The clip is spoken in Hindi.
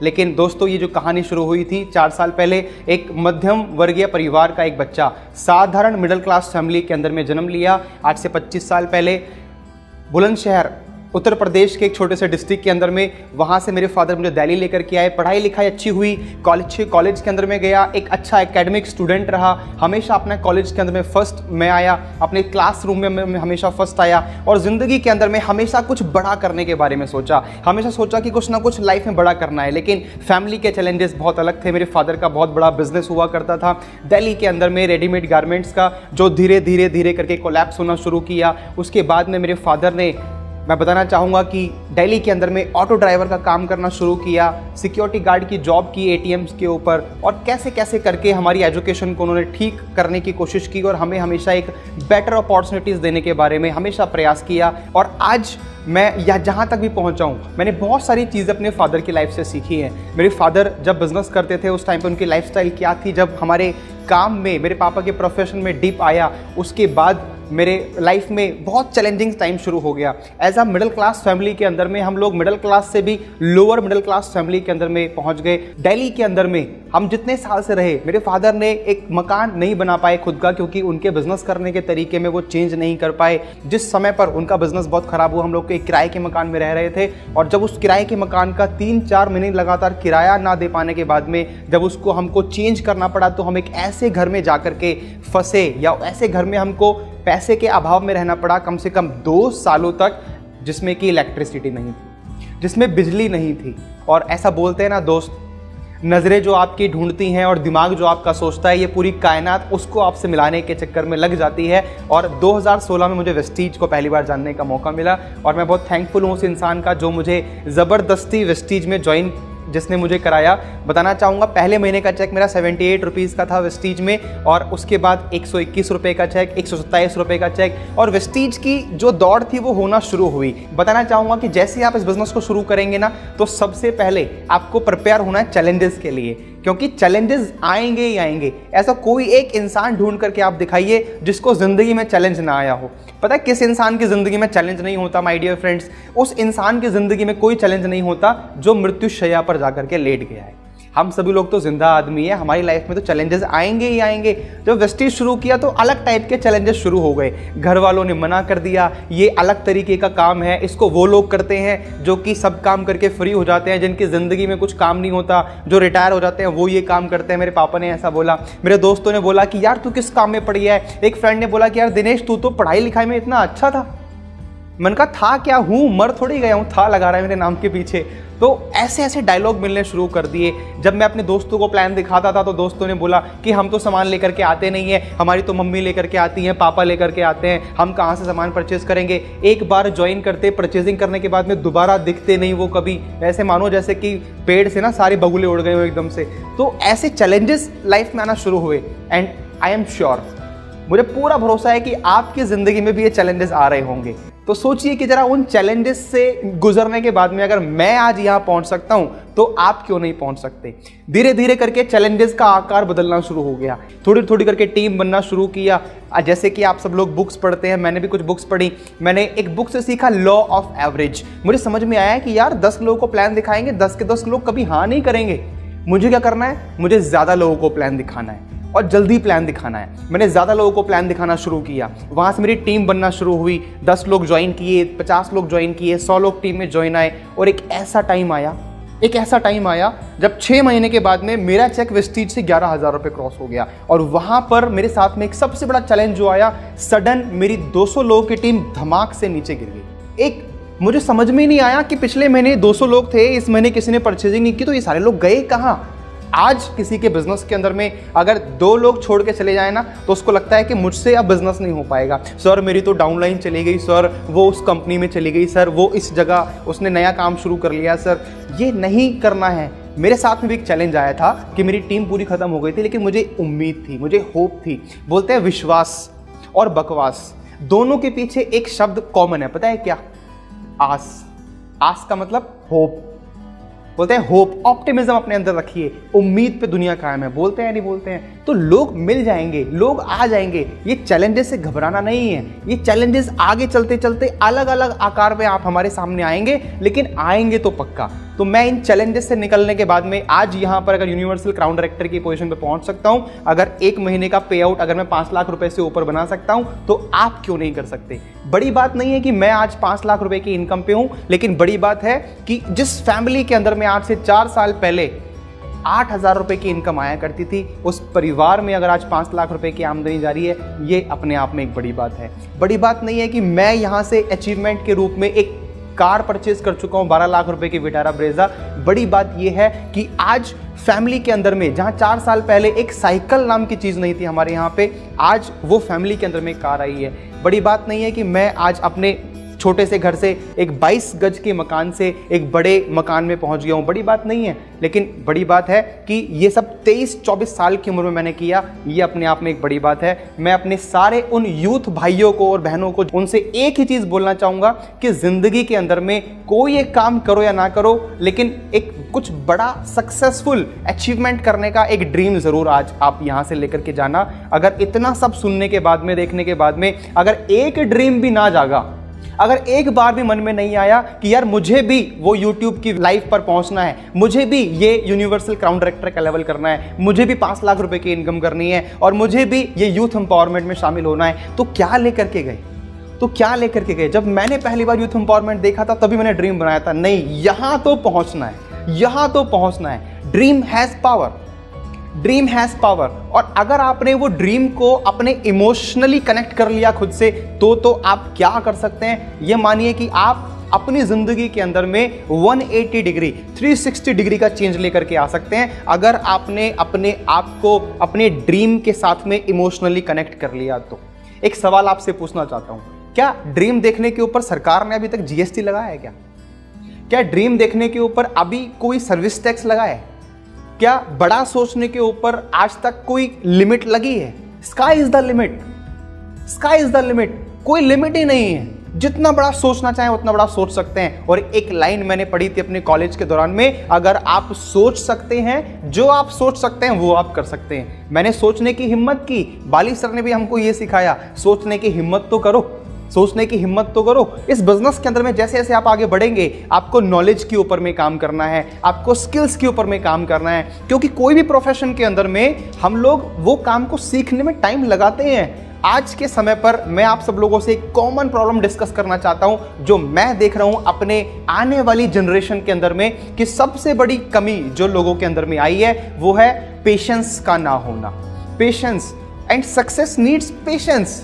लेकिन दोस्तों ये जो कहानी शुरू हुई थी 4 साल पहले, एक मध्यम वर्गीय परिवार का एक बच्चा साधारण मिडिल क्लास फैमिली के अंदर में जन्म लिया। आज से 25 साल पहले बुलंदशहर उत्तर प्रदेश के एक छोटे से डिस्ट्रिक्ट के अंदर में, वहाँ से मेरे फादर मुझे दिल्ली लेकर के आए। पढ़ाई लिखाई अच्छी हुई, कॉलेज के अंदर में गया, एक अच्छा एकेडमिक स्टूडेंट रहा। हमेशा अपने कॉलेज के अंदर में फर्स्ट मैं आया, अपने क्लासरूम में मैं हमेशा फर्स्ट आया और ज़िंदगी के अंदर में हमेशा कुछ बड़ा करने के बारे में सोचा। हमेशा सोचा कि कुछ ना कुछ लाइफ में बड़ा करना है। लेकिन फैमिली के चैलेंजेस बहुत अलग थे। मेरे फादर का बहुत बड़ा बिजनेस हुआ करता था दिल्ली के अंदर में, रेडीमेड गारमेंट्स का, जो धीरे धीरे करके कोलैप्स होना शुरू किया। उसके बाद में मेरे फादर ने, मैं बताना चाहूँगा कि दिल्ली के अंदर में ऑटो ड्राइवर का काम करना शुरू किया, सिक्योरिटी गार्ड की जॉब की एटीएम्स के ऊपर, और कैसे कैसे करके हमारी एजुकेशन को उन्होंने ठीक करने की कोशिश की और हमें हमेशा एक बेटर अपॉर्चुनिटीज़ देने के बारे में हमेशा प्रयास किया। और आज मैं या जहाँ तक भी पहुँचा हूँ, मैंने बहुत सारी चीज़ें अपने फादर की लाइफ से सीखी हैं। मेरे फादर जब बिज़नेस करते थे उस टाइम पे उनकी लाइफस्टाइल क्या थी, जब हमारे काम में, मेरे पापा के प्रोफेशन में डिप आया, उसके बाद मेरे लाइफ में बहुत चैलेंजिंग टाइम शुरू हो गया। As a middle class family के अंदर में हम लोग मिडिल क्लास से भी लोअर मिडिल क्लास फैमिली के अंदर में पहुंच गए। दिल्ली के अंदर में हम जितने साल से रहे, मेरे फादर ने एक मकान नहीं बना पाए खुद का, क्योंकि उनके बिजनेस करने के तरीके में वो चेंज नहीं कर पाए। जिस समय पर उनका बिजनेस बहुत खराब हुआ, हम लोग एक किराए के मकान में रह रहे थे, और जब उस किराए के मकान का 3-4 महीने लगातार किराया ना दे पाने के बाद में जब उसको हमको चेंज करना पड़ा, तो हम एक ऐसे घर में जाकर के फंसे, या ऐसे घर में हमको पैसे के अभाव में रहना पड़ा कम से कम 2 सालों तक, जिसमें कि इलेक्ट्रिसिटी नहीं थी, जिसमें बिजली नहीं थी। और ऐसा बोलते हैं ना दोस्त, नज़रें जो आपकी ढूंढती हैं और दिमाग जो आपका सोचता है, ये पूरी कायनात उसको आपसे मिलाने के चक्कर में लग जाती है। और 2016 में मुझे वेस्टीज को पहली बार जानने का मौका मिला, और मैं बहुत थैंकफुल हूँ उस इंसान का जो मुझे ज़बरदस्ती वेस्टीज में ज्वाइन, जिसने मुझे कराया। बताना चाहूँगा, पहले महीने का चेक मेरा 78 रुपीज़ का था वेस्टीज में, और उसके बाद 121 रुपये का चेक, 127 रुपये का चेक, और वेस्टीज की जो दौड़ थी वो होना शुरू हुई। बताना चाहूँगा कि जैसे ही आप इस बिज़नेस को शुरू करेंगे ना, तो सबसे पहले आपको प्रिपेयर होना है चैलेंजेस के लिए, क्योंकि चैलेंजेस आएंगे ही आएंगे। ऐसा कोई एक इंसान ढूंढ करके आप दिखाइए जिसको ज़िंदगी में चैलेंज ना आया हो। पता है किस इंसान की ज़िंदगी में चैलेंज नहीं होता माय डियर फ्रेंड्स? उस इंसान की ज़िंदगी में कोई चैलेंज नहीं होता जो मृत्युशैया पर जाकर के लेट गया है। हम सभी लोग तो जिंदा आदमी है, हमारी लाइफ में तो चैलेंजेस आएंगे ही आएंगे। जब वेस्टीज शुरू किया तो अलग टाइप के चैलेंजेस शुरू हो गए। घर वालों ने मना कर दिया, ये अलग तरीके का काम है, इसको वो लोग करते हैं जो कि सब काम करके फ्री हो जाते हैं, जिनकी ज़िंदगी में कुछ काम नहीं होता, जो रिटायर हो जाते हैं वो ये काम करते हैं। मेरे पापा ने ऐसा बोला, मेरे दोस्तों ने बोला कि यार तू किस काम में पड़ी है। एक फ्रेंड ने बोला कि यार दिनेश तू तो पढ़ाई लिखाई में इतना अच्छा था। मन का था क्या, हूँ मर थोड़ी गया हूँ, था लगा रहा है मेरे नाम के पीछे। तो ऐसे ऐसे डायलॉग मिलने शुरू कर दिए। जब मैं अपने दोस्तों को प्लान दिखाता था तो दोस्तों ने बोला कि हम तो सामान लेकर के आते नहीं है, हमारी तो मम्मी लेकर के आती हैं, पापा लेकर के आते हैं, हम कहाँ से सामान परचेज करेंगे। एक बार ज्वाइन करते, परचेजिंग करने के बाद में दोबारा दिखते नहीं वो कभी, ऐसे मानो जैसे कि पेड़ से ना सारे बगुले उड़ गए हो एकदम से। तो ऐसे चैलेंजेस लाइफ में आना शुरू हुए, एंड आई एम श्योर, मुझे पूरा भरोसा है कि आपकी ज़िंदगी में भी ये चैलेंजेस आ रहे होंगे। तो सोचिए कि जरा उन चैलेंजेस से गुजरने के बाद में अगर मैं आज यहाँ पहुँच सकता हूँ तो आप क्यों नहीं पहुँच सकते। धीरे धीरे करके चैलेंजेस का आकार बदलना शुरू हो गया, थोड़ी थोड़ी करके टीम बनना शुरू किया। जैसे कि आप सब लोग बुक्स पढ़ते हैं, मैंने भी कुछ बुक्स पढ़ी। मैंने एक बुक से सीखा लॉ ऑफ एवरेज। मुझे समझ में आया कि यार 10 लोगों को प्लान दिखाएंगे, 10 के 10 लोग कभी हाँ नहीं करेंगे। मुझे क्या करना है, मुझे ज़्यादा लोगों को प्लान दिखाना है और जल्दी प्लान दिखाना है। मैंने ज़्यादा लोगों को प्लान दिखाना शुरू किया, वहाँ से मेरी टीम बनना शुरू हुई। 10 लोग ज्वाइन किए, 50 लोग ज्वाइन किए, 100 लोग टीम में ज्वाइन आए। और एक ऐसा टाइम आया जब 6 महीने के बाद में मेरा चेक वेस्टीज से 11,000 रुपये क्रॉस हो गया। और वहाँ पर मेरे साथ में एक सबसे बड़ा चैलेंज जो आया, सडन मेरी 200 लोगों की टीम धमाक से नीचे गिर गई। एक मुझे समझ में नहीं आया कि पिछले महीने 200 लोग थे, इस महीने किसी ने परचेजिंग नहीं की, तो ये सारे लोग गए कहाँ। आज किसी के बिजनेस के अंदर में अगर 2 लोग छोड़ के चले जाए ना, तो उसको लगता है कि मुझसे अब बिजनेस नहीं हो पाएगा। सर मेरी तो डाउनलाइन चली गई, सर वो उस कंपनी में चली गई, सर वो इस जगह उसने नया काम शुरू कर लिया। सर ये नहीं करना है। मेरे साथ में भी एक चैलेंज आया था कि मेरी टीम पूरी खत्म हो गई थी, लेकिन मुझे उम्मीद थी, मुझे होप थी। बोलते हैं विश्वास और बकवास दोनों के पीछे एक शब्द कॉमन है, पता है क्या? आस। आस का मतलब होप। बोलते हैं होप, ऑप्टिमिज्म अपने अंदर रखिए, उम्मीद पे दुनिया कायम है। बोलते हैं नहीं बोलते हैं? तो लोग मिल जाएंगे, लोग आ जाएंगे। ये चैलेंजेस से घबराना नहीं है। ये चैलेंजेस आगे चलते चलते अलग अलग आकार में आप हमारे सामने आएंगे, लेकिन आएंगे तो पक्का। तो मैं इन चैलेंजेस से निकलने के बाद में आज यहाँ पर अगर यूनिवर्सल क्राउन डायरेक्टर की पोजीशन पे पहुंच सकता हूँ, अगर एक महीने का पे आउट अगर मैं 5 लाख रुपए से ऊपर बना सकता हूँ, तो आप क्यों नहीं कर सकते। बड़ी बात नहीं है कि मैं आज 5 लाख रुपए की इनकम पे हूँ, लेकिन बड़ी बात है कि जिस फैमिली के अंदर में आज से 4 साल पहले 8,000 रुपए की इनकम आया करती थी, उस परिवार में अगर आज 5 लाख रुपए की आमदनी जा रही है, ये अपने आप में एक बड़ी बात है। बड़ी बात नहीं है कि मैं यहाँ से अचीवमेंट के रूप में एक कार परचेज कर चुका हूँ 12 लाख रुपए की विटारा ब्रेजा। बड़ी बात यह है कि आज फैमिली के अंदर में जहाँ 4 साल पहले एक साइकिल नाम की चीज़ नहीं थी हमारे यहाँ पे, आज वो फैमिली के अंदर में कार आई है। बड़ी बात नहीं है कि मैं आज अपने छोटे से घर से एक 22 गज के मकान से एक बड़े मकान में पहुंच गया हूं, बड़ी बात नहीं है। लेकिन बड़ी बात है कि ये सब 23-24 साल की उम्र में मैंने किया, ये अपने आप में एक बड़ी बात है। मैं अपने सारे उन यूथ भाइयों को और बहनों को उनसे एक ही चीज़ बोलना चाहूँगा कि ज़िंदगी के अंदर में कोई एक काम करो या ना करो, लेकिन एक कुछ बड़ा सक्सेसफुल अचीवमेंट करने का एक ड्रीम ज़रूर आज आप यहाँ से लेकर के जाना। अगर इतना सब सुनने के बाद में, देखने के बाद में, अगर एक ड्रीम भी ना जागा, अगर एक बार भी मन में नहीं आया कि यार मुझे भी वो YouTube की लाइफ पर पहुंचना है, मुझे भी ये यूनिवर्सल क्राउन डायरेक्टर का लेवल करना है, मुझे भी 5 लाख रुपए की इनकम करनी है और मुझे भी ये यूथ एम्पावरमेंट में शामिल होना है, तो क्या लेकर के गए? तो क्या लेकर के गए? जब मैंने पहली बार यूथ एम्पावरमेंट देखा था तभी मैंने ड्रीम बनाया था, नहीं यहां तो पहुंचना है, यहां तो पहुंचना है। Dream has power, dream has power. और अगर आपने वो ड्रीम को अपने इमोशनली कनेक्ट कर लिया खुद से, तो आप क्या कर सकते हैं? ये मानिए कि आप अपनी जिंदगी के अंदर में 180 डिग्री 360 डिग्री का चेंज लेकर के आ सकते हैं, अगर आपने अपने आप को अपने ड्रीम के साथ में इमोशनली कनेक्ट कर लिया। तो एक सवाल आपसे पूछना चाहता हूं, क्या ड्रीम देखने के ऊपर सरकार ने अभी तक जीएसटी लगाया है? क्या ड्रीम देखने के ऊपर अभी कोई सर्विस टैक्स लगा है? क्या बड़ा सोचने के ऊपर आज तक कोई लिमिट लगी है? Sky is the limit, sky is the limit, कोई लिमिट ही नहीं है। जितना बड़ा सोचना चाहें उतना बड़ा सोच सकते हैं। और एक लाइन मैंने पढ़ी थी अपने कॉलेज के दौरान में, अगर आप सोच सकते हैं, जो आप सोच सकते हैं वो आप कर सकते हैं। मैंने सोचने की हिम्मत की, बाली सर ने भी हमको ये सिखाया, सोचने की हिम्मत तो करो, सोचने की हिम्मत तो करो। इस बिजनेस के अंदर में जैसे जैसे आप आगे बढ़ेंगे, आपको नॉलेज के ऊपर में काम करना है, आपको स्किल्स के ऊपर में काम करना है, क्योंकि कोई भी प्रोफेशन के अंदर में हम लोग वो काम को सीखने में टाइम लगाते हैं। आज के समय पर मैं आप सब लोगों से एक कॉमन प्रॉब्लम डिस्कस करना चाहता हूं, जो मैं देख रहा हूं अपने आने वाली जनरेशन के अंदर में, कि सबसे बड़ी कमी जो लोगों के अंदर में आई है वो है पेशेंस का ना होना। Patience, and success needs patience.